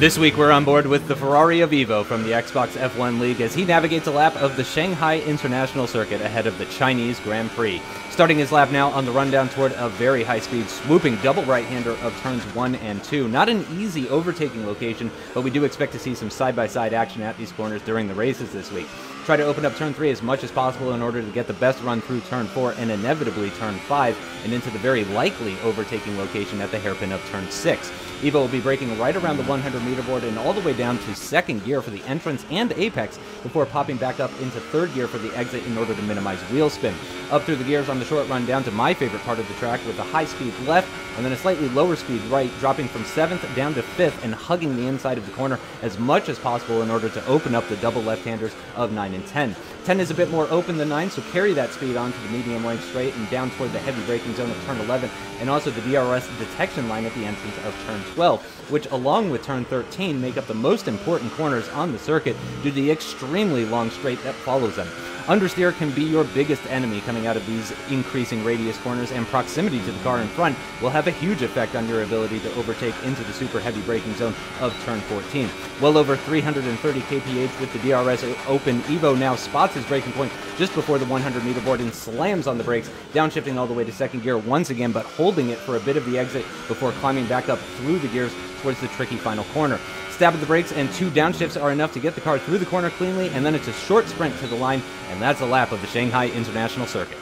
This week we're on board with the Ferrari of Evo from the Xbox F1 League as he navigates a lap of the Shanghai International Circuit ahead of the Chinese Grand Prix. Starting his lap now on the rundown toward a very high-speed, swooping double right-hander of turns 1 and 2. Not an easy overtaking location, but we do expect to see some side-by-side action at these corners during the races this week. Try to open up turn 3 as much as possible in order to get the best run through turn 4 and inevitably turn 5 and into the very likely overtaking location at the hairpin of turn 6. Evo will be braking right around the 100-meter board and all the way down to second gear for the entrance and apex before popping back up into third gear for the exit in order to minimize wheel spin. Up through the gears on the short run down to my favorite part of the track with a high-speed left and then a slightly lower speed right, dropping from 7th down to 5th and hugging the inside of the corner as much as possible in order to open up the double left-handers of 9 and 10. 10 is a bit more open than 9, so carry that speed onto the medium length straight and down toward the heavy braking zone of turn 11 and also the DRS detection line at the entrance of turn 12, which along with turn 13 make up the most important corners on the circuit due to the extremely long straight that follows them. Understeer can be your biggest enemy coming out of these increasing radius corners, and proximity to the car in front will have a huge effect on your ability to overtake into the super heavy braking zone of turn 14. Well over 330 kph with the DRS open, Evo now spots his braking point just before the 100-meter board and slams on the brakes, downshifting all the way to second gear once again, but holding it for a bit of the exit before climbing back up through the gears towards the tricky final corner. Stab at the brakes and 2 downshifts are enough to get the car through the corner cleanly, and then it's a short sprint to the line, and that's a lap of the Shanghai International Circuit.